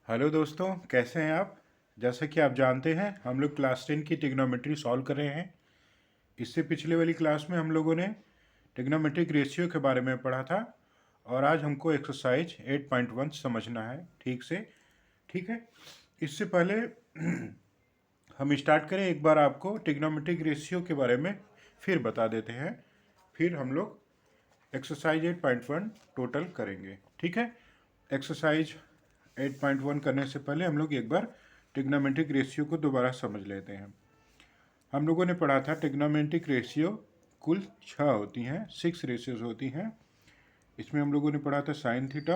Hello दोस्तों, कैसे हैं आप। जैसे कि आप जानते हैं हम लोग क्लास 10 की ट्रिग्नोमेट्री सॉल्व कर रहे हैं। इससे पिछले वाली क्लास में हम लोगों ने ट्रिग्नोमेट्रिक रेशियो के बारे में पढ़ा था और आज हमको एक्सरसाइज 8.1 समझना है ठीक से। ठीक है, इससे पहले हम स्टार्ट करें, एक बार आपको ट्रिग्नोमेट्रिक रेशियो के बारे में फिर बता देते हैं, फिर हम लोग एक्सरसाइज 8.1 टोटल करेंगे। ठीक है, एक्सरसाइज 8.1 करने से पहले हम लोग एक बार ट्रिग्नोमेट्रिक रेशियो को दोबारा समझ लेते हैं। हम लोगों ने पढ़ा था ट्रिग्नोमेट्रिक रेशियो कुल 6 होती हैं, 6 रेशियोज होती हैं। इसमें हम लोगों ने पढ़ा था साइन थीटा,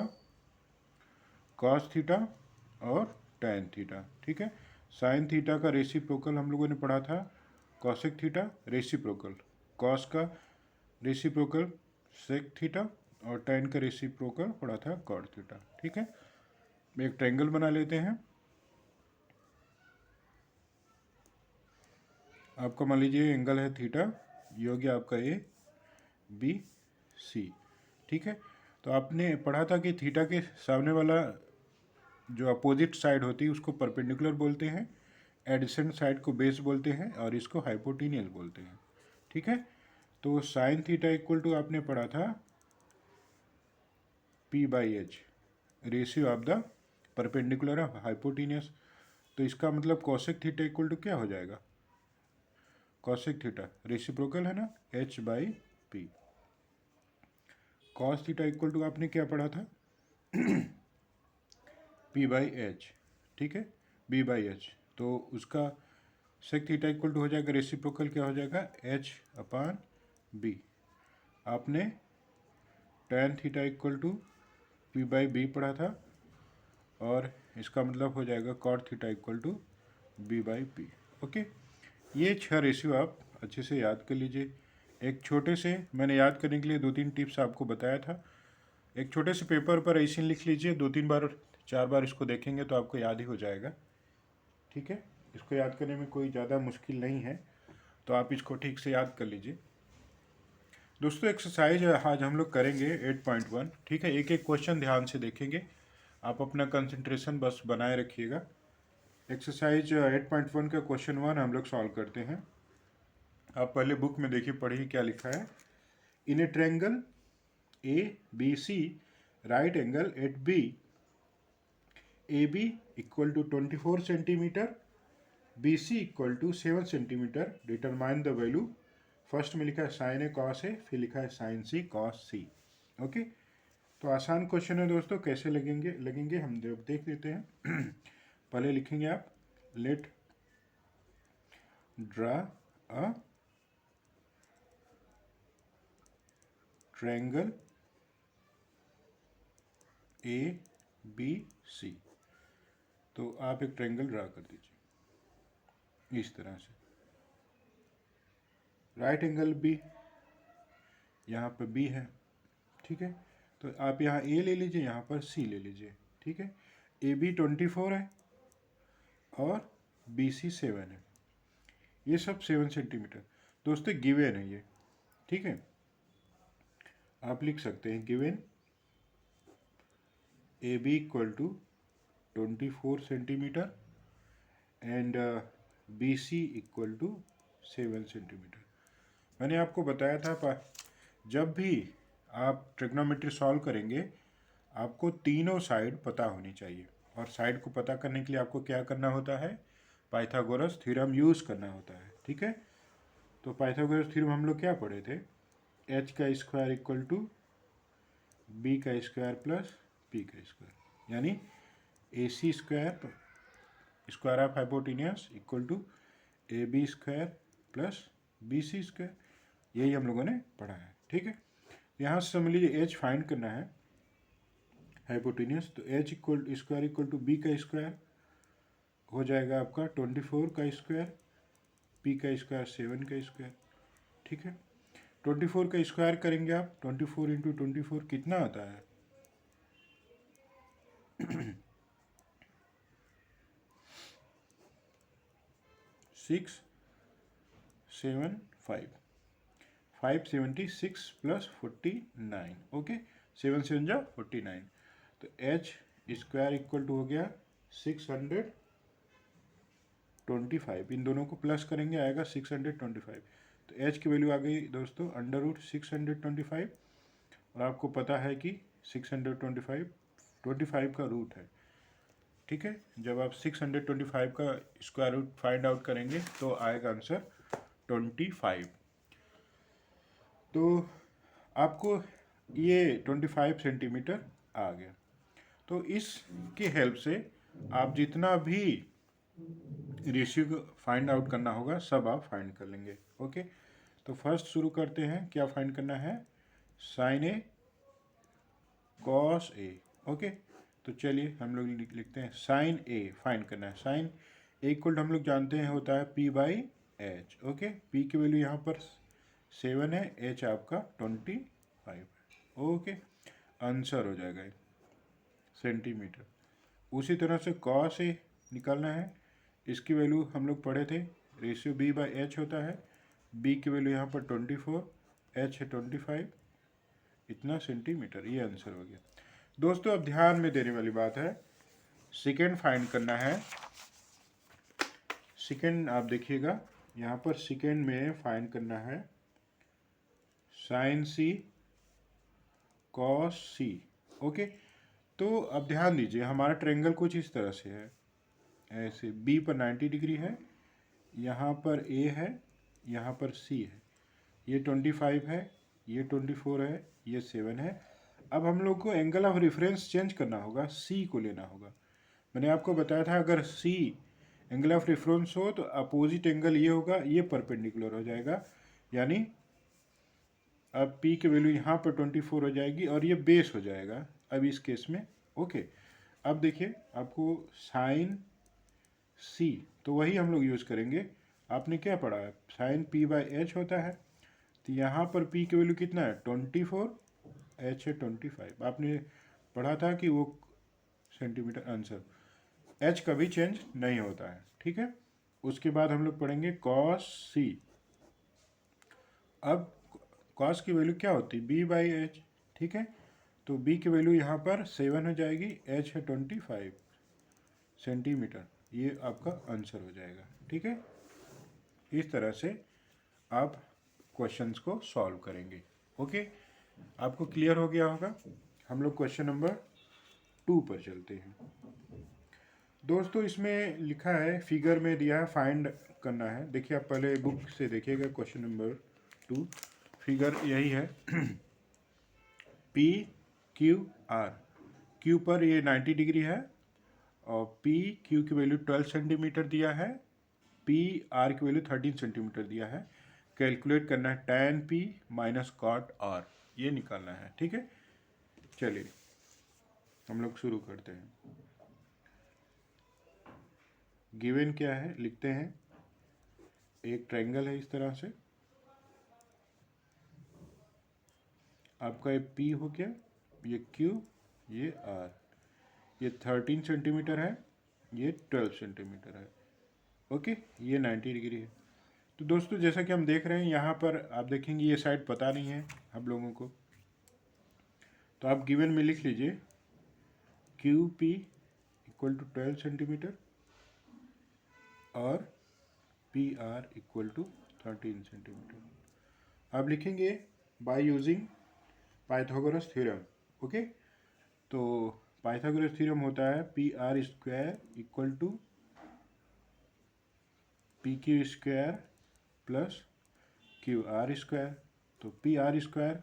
कॉस थीटा और टैन थीटा। ठीक है, साइन थीटा का रेसिप्रोकल हम लोगों ने पढ़ा था कॉसेक थीटा, रेसिप्रोकल कॉस का रेसिप्रोकल सेक थीटा और टैन का रेसिप्रोकल पढ़ा था कॉट थीटा। ठीक है, एक ट्रायंगल बना लेते हैं। आपका मान लीजिए एंगल है थीटा, ये हो गया आपका ए बी सी। ठीक है, तो आपने पढ़ा था कि थीटा के सामने वाला जो अपोजिट साइड होती है उसको परपेंडिकुलर बोलते हैं, एडिसेंट साइड को बेस बोलते हैं और इसको हाइपोटीनियस बोलते हैं। ठीक है, तो साइन थीटा इक्वल टू आपने पढ़ा था P by H, ratio of the perpendicular of hypotenuse. तो इसका मतलब कॉसेक थीटा इक्वल टू क्या हो जाएगा, कॉसेक थीटा रेसिप्रोकल है ना, H by P. Cos theta equal to आपने क्या पढ़ा था पी बाई एच। ठीक है, बी बाई एच, तो उसका सेक थीटा इक्वल टू हो जाएगा रेसिप्रोकल क्या हो जाएगा, एच अपान बी। आपने tan theta equal to P by B पढ़ा था और इसका मतलब हो जाएगा cot theta equal to B by P. Okay, ये 6 रेशियो आप अच्छे से याद कर लीजिए। एक छोटे से मैंने याद करने के लिए 2-3 टिप्स आपको बताया था। एक छोटे से पेपर पर ऐसे लिख लीजिए, 2-3 बार 4 बार इसको देखेंगे तो आपको याद ही हो जाएगा। ठीक है, इसको याद करने में कोई ज़्यादा मुश्किल नहीं है, तो आप इसको ठीक से याद कर लीजिए। दोस्तों, एक्सरसाइज आज हम लोग करेंगे 8.1। ठीक है, एक एक क्वेश्चन ध्यान से देखेंगे, आप अपना कंसंट्रेशन बस बनाए रखिएगा। एक्सरसाइज 8.1 का क्वेश्चन 1 हम लोग सॉल्व करते हैं। आप पहले बुक में देखिए, पढ़िए क्या लिखा है। In a triangle A B C, right angle at B A B equal to 24 centimetre, B C equal to 7 centimetre, determine the value. First में लिखा है साइन ए कॉस ए, फिर लिखा है साइन सी कॉस सी। ओके, तो आसान question है दोस्तों, कैसे लगेंगे हम देख लेते हैं। पहले लिखेंगे आप, let draw a triangle A B C. तो आप एक ट्रायंगल ड्रा कर दीजिए इस तरह से। राइट एंगल बी, यहाँ पर बी है। ठीक है, तो आप यहाँ ए ले लीजिए, यहाँ पर सी ले लीजिए। ठीक है, ए बी 24 है और बी सी 7 है, ये सब 7 सेंटीमीटर दोस्तों गिवन है ये। ठीक है, आप लिख सकते हैं given A B equal to 24 centimetre and B C equal to 7 centimetre. मैंने आपको बताया था जब भी आप ट्रिग्नोमेट्री सॉल्व करेंगे आपको तीनों साइड पता होनी चाहिए, और साइड को पता करने के लिए आपको क्या करना होता है, पाइथागोरस थ्योरम यूज़ करना होता है। ठीक है, तो पाइथागोरस थ्योरम हम लोग क्या पढ़े थे, एच का स्क्वायर इक्वल टू बी का स्क्वायर प्लस पी का स्क्वायर, यानी A C square square of hypotenuse equal to A B square plus B C square, यही हम लोगों ने पढ़ा है। ठीक है, यहाँ से समझ लीजिए एच फाइंड करना है हाइपोटेन्यूस, तो H equal square equal to B का स्क्वायर हो जाएगा आपका 24 का स्क्वायर, पी का स्क्वायर 7 का स्क्वायर। ठीक है, 24 का स्क्वायर करेंगे आप, 24 इंटू 24 कितना आता है 675, 576 प्लस 49। ओके, 7 7 जा 49, तो एच स्क्वायर इक्वल टू हो गया 625, इन दोनों को प्लस करेंगे आएगा 625। तो एच की वैल्यू आ गई दोस्तों √625, और आपको पता है कि 625 का रूट है। ठीक है, जब आप 625 का स्क्वायर रूट फाइंड आउट करेंगे तो आएगा आंसर 25। तो आपको ये 25 सेंटीमीटर आ गया। तो इसकी हेल्प से आप जितना भी रेशियो को फाइंड आउट करना होगा सब आप फाइंड कर लेंगे। ओके, तो फर्स्ट शुरू करते हैं। क्या फाइंड करना है? Sign A cos A. Okay, तो चलिए हम लोग लिखते हैं साइन ए फाइंड करना है। साइन ए इक्वल हम लोग जानते हैं होता है P/H। ओके, P की वैल्यू यहाँ पर 7 है, H आपका 25 है। ओके, आंसर हो जाएगा सेंटीमीटर। उसी तरह से कॉस ए निकालना है। इसकी वैल्यू हम लोग पढ़े थे, रेशियो B/H होता है। B की वैल्यू यहाँ पर 24, H है 25, इतना सेंटीमीटर। ये आंसर हो गया दोस्तों। अब ध्यान में देने वाली बात है, सेकेंड फाइंड करना है। सेकेंड आप देखिएगा यहाँ पर, सेकेंड में फाइंड करना है साइन सी कॉस सी। ओके, तो अब ध्यान दीजिए, हमारा ट्रायंगल कुछ इस तरह से है, ऐसे बी पर 90 डिग्री है, यहाँ पर ए है, यहाँ पर सी है, ये 25 है, ये 24 है, ये 7 है। अब हम लोग को एंगल ऑफ रेफरेंस चेंज करना होगा, सी को लेना होगा। मैंने आपको बताया था अगर सी एंगल ऑफ रेफरेंस हो तो अपोजिट एंगल ये होगा, ये परपेंडिकुलर हो जाएगा, यानी अब P की वैल्यू यहाँ पर 24 हो जाएगी और ये बेस हो जाएगा अब इस केस में। ओके, अब देखिए आपको साइन C, तो वही हम लोग यूज़ करेंगे। आपने क्या पढ़ा है, साइन P/H होता है, तो यहाँ पर P की वैल्यू कितना है 24, H है 25। आपने पढ़ा था कि वो सेंटीमीटर। आंसर H कभी चेंज नहीं होता है। ठीक है, उसके बाद हम लोग पढ़ेंगे कॉस C। अब कॉस की वैल्यू क्या होती है B/H। ठीक है, तो B की वैल्यू यहाँ पर 7 हो जाएगी, H है 25 सेंटीमीटर। ये आपका आंसर हो जाएगा। ठीक है, इस तरह से आप क्वेश्चंस को सॉल्व करेंगे। ओके, आपको क्लियर हो गया होगा। हम लोग क्वेश्चन नंबर 2 पर चलते हैं दोस्तों। इसमें लिखा है, फिगर में दिया है, फाइंड करना है। देखिए आप पहले बुक से देखिएगा क्वेश्चन नंबर 2, फिगर यही है PQR। Q पर ये 90 डिग्री है और PQ की वैल्यू 12 सेंटीमीटर दिया है, PR की वैल्यू 13 सेंटीमीटर दिया है। कैलकुलेट करना है tan P minus cot R, ये निकालना है। ठीक है, चलिए हम लोग शुरू करते हैं। गिवन क्या है लिखते हैं, एक ट्रायंगल है इस तरह से, आपका ये P हो गया, ये Q, ये R, ये 13 सेंटीमीटर है, ये 12 सेंटीमीटर है। ओके, ये 90 डिग्री है। तो दोस्तों जैसा कि हम देख रहे हैं यहाँ पर, आप देखेंगे ये साइड पता नहीं है हम लोगों को, तो आप गिवन में लिख लीजिए QP इक्वल टू 12 सेंटीमीटर और PR इक्वल टू 13 सेंटीमीटर। आप लिखेंगे by using Pythagoras theorem. Okay, तो पाइथागोरस थ्योरम होता है PR² equal to PQ square plus QR²। तो PR²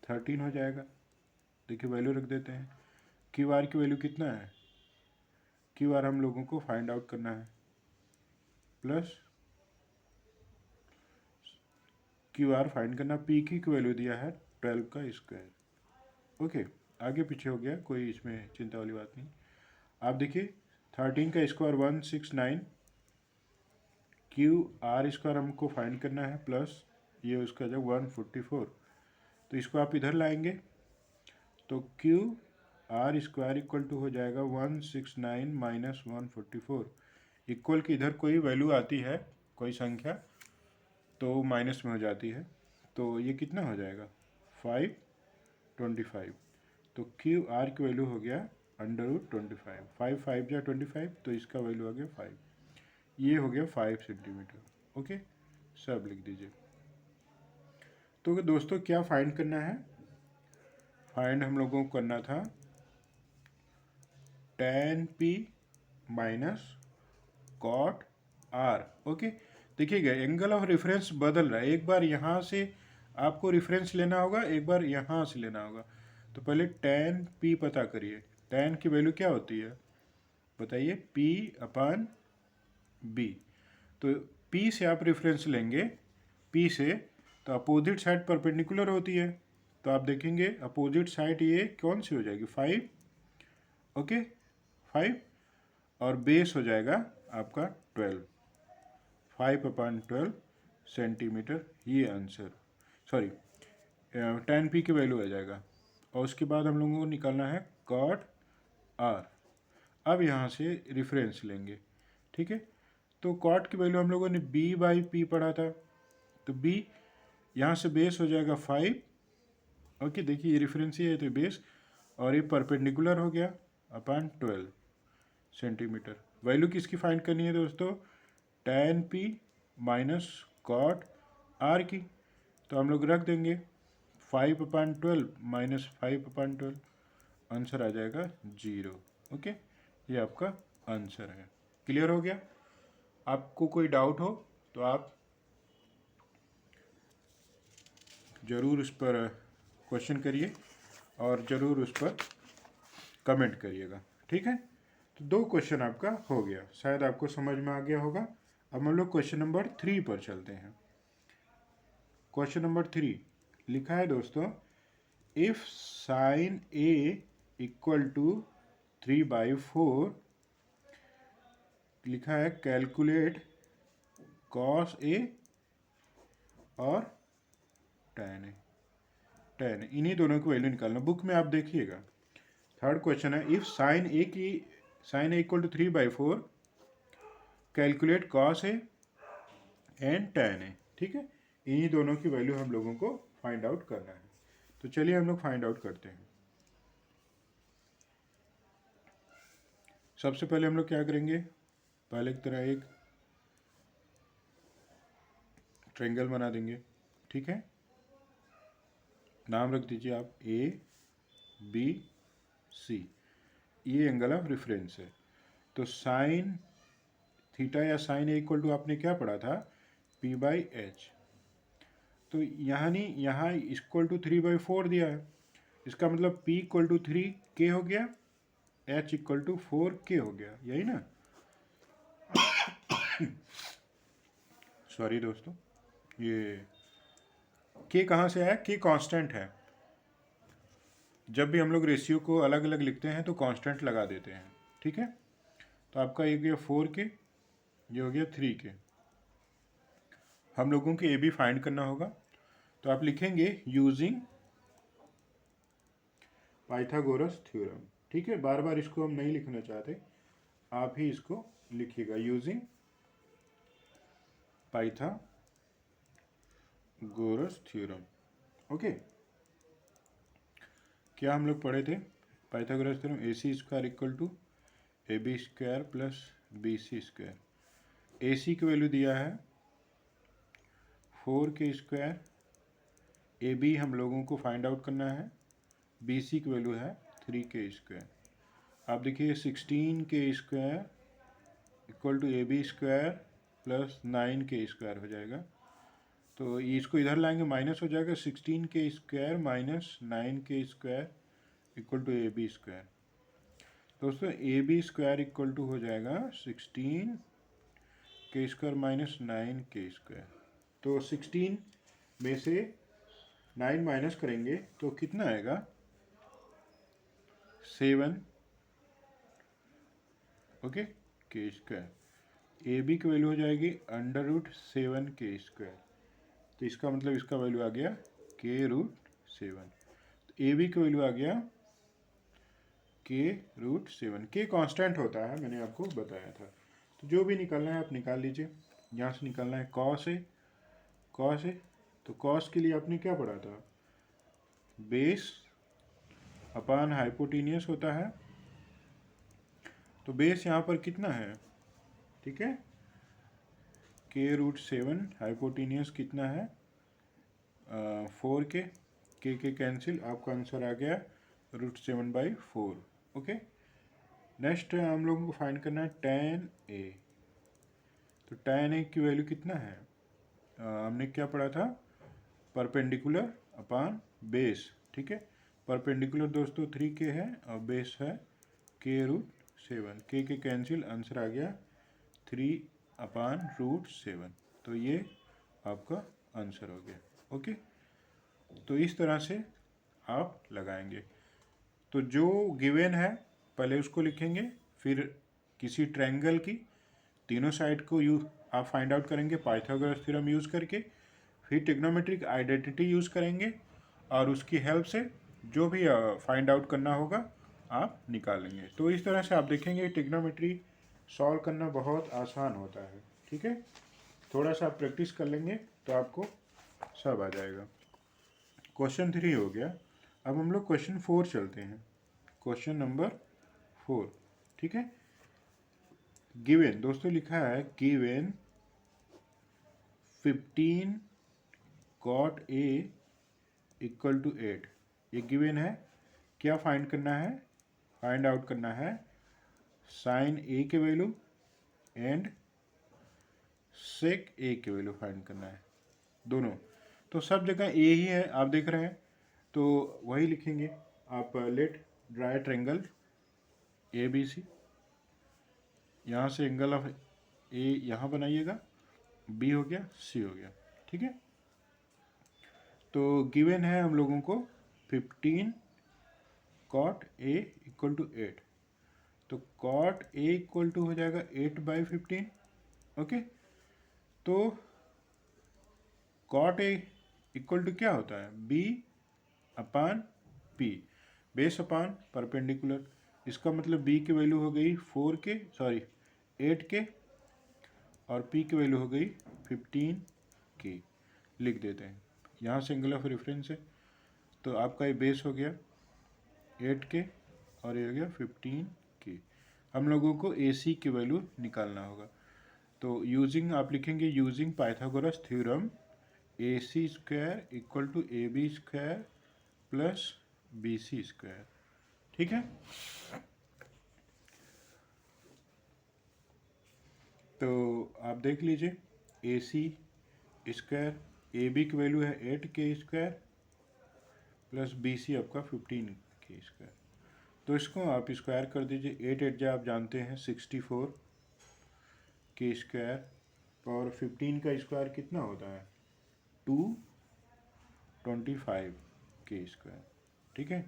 13 हो जाएगा। देखिए वैल्यू रख देते हैं। QR की वैल्यू कितना है, QR हम लोगों को फाइंड आउट करना है, प्लस QR फाइंड करना, PQ की वैल्यू दिया है 12 का स्क्वायर। ओके, आगे पीछे हो गया, कोई इसमें चिंता वाली बात नहीं। आप देखिए 13 का स्क्वायर 169, QR² हमको फाइंड करना है, प्लस ये उसका जब 144, तो इसको आप इधर लाएंगे तो QR² इक्वल टू हो जाएगा 169 माइनस 144। इक्वल की इधर कोई वैल्यू आती है, कोई संख्या, तो माइनस में हो जाती है, तो ये कितना हो जाएगा 525। तो QR की वैल्यू हो गया √25, 5 5 या 25, तो इसका वैल्यू आ गया 5। ये हो गया 5 सेंटीमीटर। ओके, सब लिख दीजिए। तो दोस्तों क्या फाइंड करना है? फाइंड हम लोगों को करना था tan P minus cot R। Okay, देखिएगा एंगल ऑफ रेफरेंस बदल रहा है। एक बार यहाँ से आपको रेफरेंस लेना होगा, एक बार यहाँ से लेना होगा। तो पहले tan P पता करिए। tan की वैल्यू क्या होती है बताइए? P/B। तो P से आप रेफरेंस लेंगे, P से, तो अपोजिट साइड परपेंडिकुलर होती है। तो आप देखेंगे अपोजिट साइड ये कौन सी हो जाएगी? 5। ओके, 5, और बेस हो जाएगा आपका 12, 5/12 सेंटीमीटर। ये आंसर, सॉरी, tan P की वैल्यू आ जाएगा। और उसके बाद हम लोगों को निकालना है cot R। अब यहाँ से रेफरेंस लेंगे, ठीक है। तो cot की वैल्यू हम लोगों ने B/P पढ़ा था, तो B यहाँ से बेस हो जाएगा 5। ओके, देखिए ये रेफरेंस ही है तो बेस, और ये परपेंडिकुलर हो गया अपॉन 12 सेंटीमीटर। वैल्यू किसकी फाइंड करनी है दोस्तों? tan P minus cot R की। तो हम लोग रख देंगे 5/12 माइनस 5/12, आंसर आ जाएगा 0। ओके, ये आपका आंसर है। क्लियर हो गया? आपको कोई डाउट हो तो आप ज़रूर उस पर क्वेश्चन करिए और ज़रूर उस पर कमेंट करिएगा, ठीक है। तो 2 क्वेश्चन आपका हो गया, शायद आपको समझ में आ गया होगा। अब हम लोग क्वेश्चन नंबर 3 पर चलते हैं। क्वेश्चन नंबर 3 लिखा है दोस्तों, if sine A equal to 3/4, लिखा है कैलकुलेट cos A और tan A। इन्हीं दोनों की वैल्यू निकालना। बुक में आप देखिएगा, थर्ड क्वेश्चन है, if sine A equal to 3/4 calculate cos A and tan A, ठीक है। इन्हीं दोनों की वैल्यू हम लोगों को फाइंड आउट करना है। तो चलिए हम लोग फाइंड आउट करते हैं। सबसे पहले हम लोग क्या करेंगे? पहले की तरह एक ट्रायंगल बना देंगे, ठीक है। नाम रख दीजिए आप ABC। ये एंगल ऑफ रेफरेंस है। तो साइन थीटा या साइन A इक्वल टू आपने क्या पढ़ा था? P/H। तो यहाँ नहीं, यहाँ इक्वल टू 3/4 दिया है, इसका मतलब P इक्वल टू 3K हो गया, H इक्वल टू 4K हो गया, यही ना? सॉरी दोस्तों, ये K कहाँ से आया? K कांस्टेंट है। जब भी हम लोग रेशियो को अलग अलग लिखते हैं तो कांस्टेंट लगा देते हैं, ठीक है। तो आपका ये गया 4K, ये हो गया 3K। हम लोगों को ये भी फाइंड करना होगा, तो आप लिखेंगे यूजिंग पाइथागोरस थ्योरम, ठीक है। बार बार इसको हम नहीं लिखना चाहते, आप ही इसको लिखिएगा, यूजिंग पाइथागोरस थ्योरम। ओके, क्या हम लोग पढ़े थे? Pythagoras theorem, AC² equal to AB² plus BC²। AC की वैल्यू दिया है 4K², AB हम लोगों को फाइंड आउट करना है, BC की वैल्यू है 3K²। आप देखिए 16K² equal to AB² plus 9K² हो जाएगा। तो इसको इधर लाएंगे, माइनस हो जाएगा, 16K² minus 9K² equal to AB²। दोस्तों AB² इक्वल टू हो जाएगा 16K² माइनस 9K²। तो 16 में से 9 माइनस करेंगे तो कितना आएगा? 7। Okay, K²। AB की वैल्यू हो जाएगी √7K²। तो इसका मतलब इसका वैल्यू आ गया K√7। तो AB की वैल्यू आ गया K√7। K कांस्टेंट होता है, मैंने आपको बताया था। तो जो भी निकालना है आप निकाल लीजिए। यहाँ से निकालना है cos A। तो cos के लिए आपने क्या पढ़ा था? बेस अपॉन हाइपोटेनियस होता है, तो बेस यहाँ पर कितना है, ठीक है, k√7, हाइपोटेनियस कितना है 4k, के कैंसिल, आपका आंसर आ गया √7/4। ओके, नेक्स्ट हम लोगों को फाइंड करना है tan a। तो tan a की वैल्यू कितना है, हमने क्या पढ़ा था, परपेंडिकुलर अपॉन बेस, ठीक है। परपेंडिकुलर दोस्तों 3k है और बेस है k√7, के कैंसिल, आंसर आ गया 3/√7। तो ये आपका आंसर हो गया। ओके, तो इस तरह से आप लगाएंगे। तो जो गिवन है पहले उसको लिखेंगे, फिर किसी ट्रायंगल की तीनों साइड को आप फाइंड आउट करेंगे पाइथागोरस थ्योरम यूज़ करके, फिर ट्रिग्नोमेट्रिक आइडेंटिटी यूज़ करेंगे और उसकी हेल्प से जो भी फाइंड आउट करना होगा आप निकालेंगे। तो इस तरह से आप देखेंगे ट्रिग्नोमेट्री सॉल्व करना बहुत आसान होता है, ठीक है। थोड़ा सा आप प्रैक्टिस कर लेंगे तो आपको सब आ जाएगा। क्वेश्चन 3 हो गया। अब हम लोग क्वेश्चन 4 चलते हैं। क्वेश्चन नंबर 4, ठीक है। गिवन दोस्तों लिखा है given 15 cot a equal to 8। ये गिवन है, क्या फाइंड करना है, फाइंड आउट करना है साइन a के वैल्यू एंड सेक a के वैल्यू फाइंड करना है, दोनों। तो सब जगह a ही है, आप देख रहे हैं, तो वही लिखेंगे आप। लेट ड्राई ट्रायंगल ABC, यहाँ से एंगल ऑफ A यहाँ बनाइएगा, B हो गया, C हो गया, ठीक है। तो गिवन है हम लोगों को 15 cot A इक्वल टू 8। तो cot A इक्वल टू हो जाएगा 8/15। ओके, तो cot A इक्वल टू क्या होता है, B/P, बेस अपान परपेंडिकुलर। इसका मतलब B की वैल्यू हो गई 8k और P की वैल्यू हो गई 15k। लिख देते हैं, यहाँ से एंगल ऑफ रेफरेंस है, तो आपका ये बेस हो गया 8k और ये हो गया 15k। हम लोगों को AC की वैल्यू निकालना होगा। तो यूजिंग आप लिखेंगे using Pythagoras theorem AC² equal to AB² plus BC², ठीक है। तो आप देख लीजिए AC² AB की वैल्यू है 8k² प्लस BC आपका 15k²। तो इसको आप स्क्वायर कर दीजिए, 8 आप जानते हैं 64k², और 15 का स्क्वायर कितना होता है 225k², ठीक है।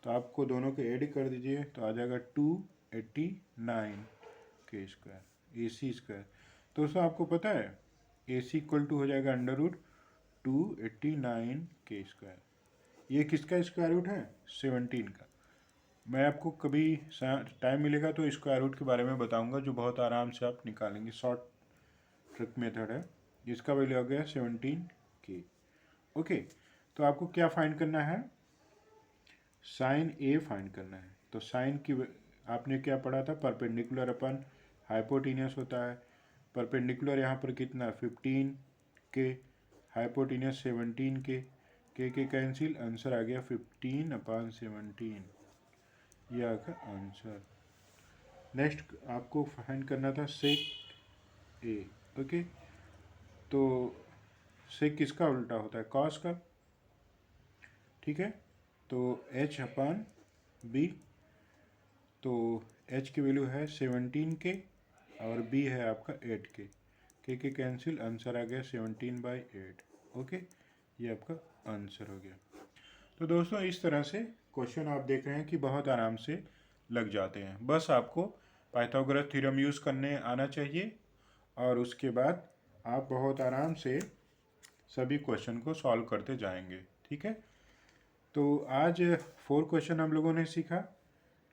तो आपको दोनों के ऐड कर दीजिए तो आ जाएगा 289k², AC²। तो दोस्तों आपको पता है AC इक्वल टू हो जाएगा √289k²। ये किसका स्क्वायर रूट है, 17 का। मैं आपको कभी टाइम मिलेगा तो स्क्वायर रूट के बारे में बताऊंगा, जो बहुत आराम से आप निकालेंगे, शॉर्ट ट्रिक मेथड है। इसका वैल्यू आ गया 17k। ओके, तो आपको क्या फाइंड करना है, साइन A फाइंड करना है। तो साइन की आपने क्या पढ़ा था, परपेंडिकुलर अपन हाइपोटेनियस होता है। परपेंडिकुलर यहाँ पर कितना 15k, हाइपोटेनियस 17k, के कैंसिल, आंसर आ गया 15/17। ये आपका आंसर। नेक्स्ट आपको फाइंड करना था सेक A। ओके, तो सेक किसका उल्टा होता है, कॉस का, ठीक है। तो H/B, तो H की वैल्यू है 17k और B है आपका 8k, के कैंसिल, आंसर आ गया 17/8। ओके, ये आपका आंसर हो गया। तो दोस्तों इस तरह से क्वेश्चन आप देख रहे हैं कि बहुत आराम से लग जाते हैं। बस आपको पाइथागोरस थ्योरम यूज़ करने आना चाहिए और उसके बाद आप बहुत आराम से सभी क्वेश्चन को सॉल्व करते जाएंगे, ठीक है। तो आज 4 क्वेश्चन हम लोगों ने सीखा।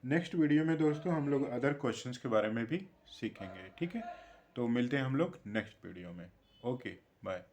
नेक्स्ट वीडियो में दोस्तों हम लोग अदर क्वेश्चंस के बारे में भी सीखेंगे, ठीक है। तो मिलते हैं हम लोग नेक्स्ट वीडियो में। Okay, bye.